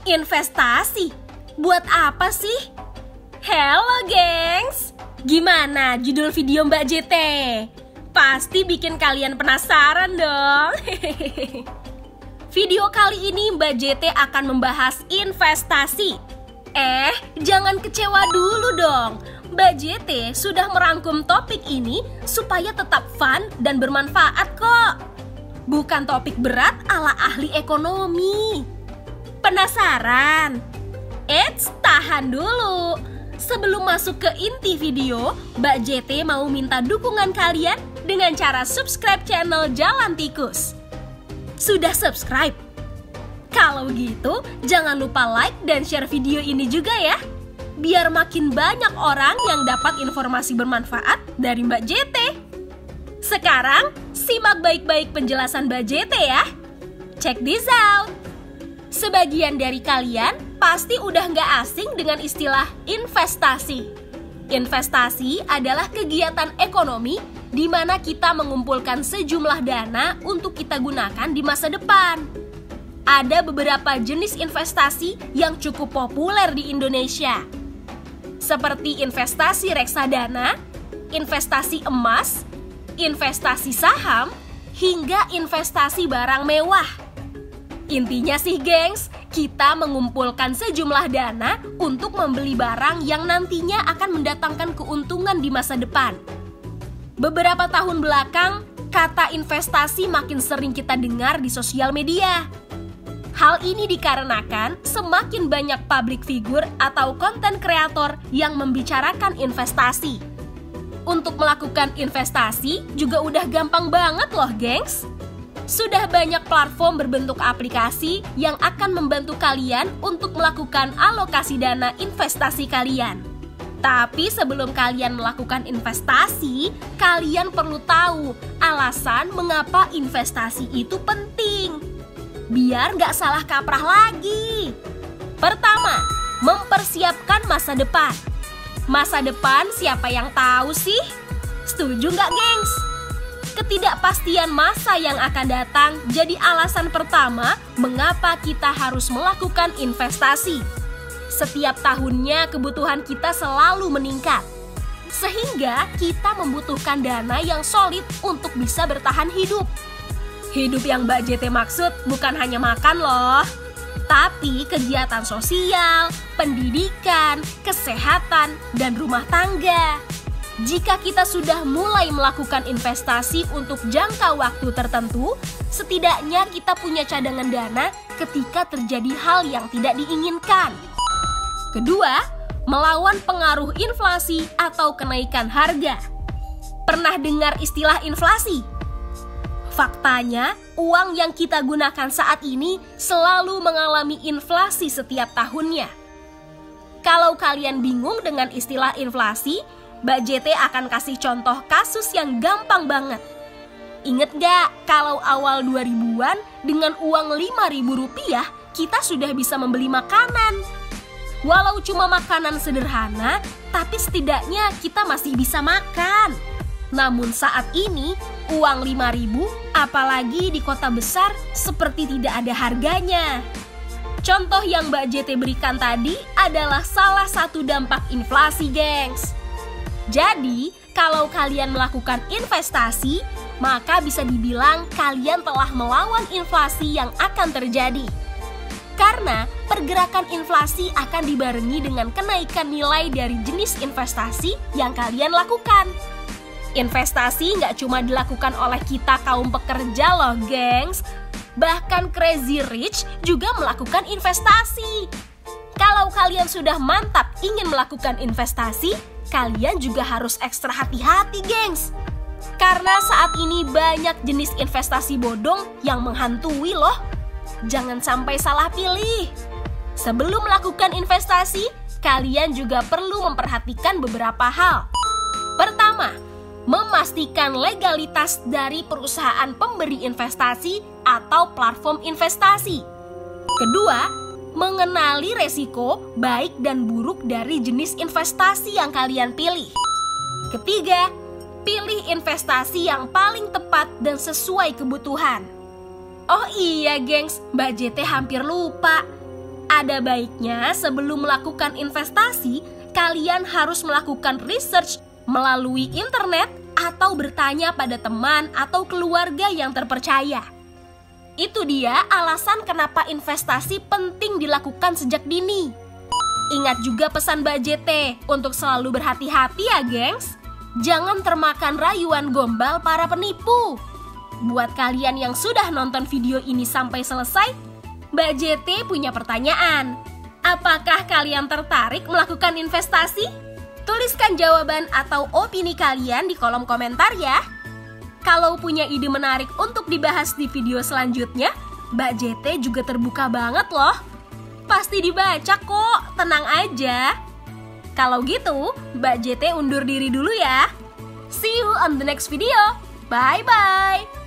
Investasi? Buat apa sih? Halo gengs, gimana judul video Mbak JT? Pasti bikin kalian penasaran dong. Video kali ini Mbak JT akan membahas investasi. Jangan kecewa dulu dong. Mbak JT sudah merangkum topik ini supaya tetap fun dan bermanfaat kok. Bukan topik berat ala ahli ekonomi. Penasaran? Tahan dulu. Sebelum masuk ke inti video, Mbak JT mau minta dukungan kalian dengan cara subscribe channel Jalan Tikus. Sudah subscribe? Kalau gitu, jangan lupa like dan share video ini juga ya. Biar makin banyak orang yang dapat informasi bermanfaat dari Mbak JT. Sekarang, simak baik-baik penjelasan Mbak JT ya. Check this out. Sebagian dari kalian pasti udah nggak asing dengan istilah investasi. Investasi adalah kegiatan ekonomi di mana kita mengumpulkan sejumlah dana untuk kita gunakan di masa depan. Ada beberapa jenis investasi yang cukup populer di Indonesia, seperti investasi reksadana, investasi emas, investasi saham, hingga investasi barang mewah. Intinya sih gengs, kita mengumpulkan sejumlah dana untuk membeli barang yang nantinya akan mendatangkan keuntungan di masa depan. Beberapa tahun belakang, kata investasi makin sering kita dengar di sosial media. Hal ini dikarenakan semakin banyak public figure atau konten kreator yang membicarakan investasi. Untuk melakukan investasi juga udah gampang banget loh gengs. Sudah banyak platform berbentuk aplikasi yang akan membantu kalian untuk melakukan alokasi dana investasi kalian. Tapi sebelum kalian melakukan investasi, kalian perlu tahu alasan mengapa investasi itu penting. Biar nggak salah kaprah lagi. Pertama, mempersiapkan masa depan. Masa depan siapa yang tahu sih? Setuju nggak gengs? Ketidakpastian masa yang akan datang jadi alasan pertama mengapa kita harus melakukan investasi. Setiap tahunnya kebutuhan kita selalu meningkat, sehingga kita membutuhkan dana yang solid untuk bisa bertahan hidup. Hidup yang Mbak JT maksud bukan hanya makan loh, tapi kegiatan sosial, pendidikan, kesehatan, dan rumah tangga. Jika kita sudah mulai melakukan investasi untuk jangka waktu tertentu, setidaknya kita punya cadangan dana ketika terjadi hal yang tidak diinginkan. Kedua, melawan pengaruh inflasi atau kenaikan harga. Pernah dengar istilah inflasi? Faktanya, uang yang kita gunakan saat ini selalu mengalami inflasi setiap tahunnya. Kalau kalian bingung dengan istilah inflasi, Mbak JT akan kasih contoh kasus yang gampang banget. Ingat gak kalau awal 2000-an dengan uang Rp5.000 kita sudah bisa membeli makanan. Walau cuma makanan sederhana, tapi setidaknya kita masih bisa makan. Namun saat ini uang Rp5.000 apalagi di kota besar seperti tidak ada harganya. Contoh yang Mbak JT berikan tadi adalah salah satu dampak inflasi gengs. Jadi, kalau kalian melakukan investasi, maka bisa dibilang kalian telah melawan inflasi yang akan terjadi. Karena pergerakan inflasi akan dibarengi dengan kenaikan nilai dari jenis investasi yang kalian lakukan. Investasi nggak cuma dilakukan oleh kita kaum pekerja loh, gengs. Bahkan Crazy Rich juga melakukan investasi. Kalau kalian sudah mantap ingin melakukan investasi, kalian juga harus ekstra hati-hati, gengs. Karena saat ini banyak jenis investasi bodong yang menghantui loh. Jangan sampai salah pilih. Sebelum melakukan investasi, kalian juga perlu memperhatikan beberapa hal. Pertama, memastikan legalitas dari perusahaan pemberi investasi atau platform investasi. Kedua, mengenali resiko baik dan buruk dari jenis investasi yang kalian pilih. Ketiga, pilih investasi yang paling tepat dan sesuai kebutuhan. Oh iya gengs, Mbak JT hampir lupa. Ada baiknya sebelum melakukan investasi, kalian harus melakukan research melalui internet atau bertanya pada teman atau keluarga yang terpercaya. Itu dia alasan kenapa investasi penting dilakukan sejak dini. Ingat juga pesan Mbak JT untuk selalu berhati-hati ya, gengs. Jangan termakan rayuan gombal para penipu. Buat kalian yang sudah nonton video ini sampai selesai, Mbak JT punya pertanyaan. Apakah kalian tertarik melakukan investasi? Tuliskan jawaban atau opini kalian di kolom komentar ya. Kalau punya ide menarik untuk dibahas di video selanjutnya, Mbak JT juga terbuka banget loh. Pasti dibaca kok, tenang aja. Kalau gitu, Mbak JT undur diri dulu ya. See you on the next video. Bye-bye.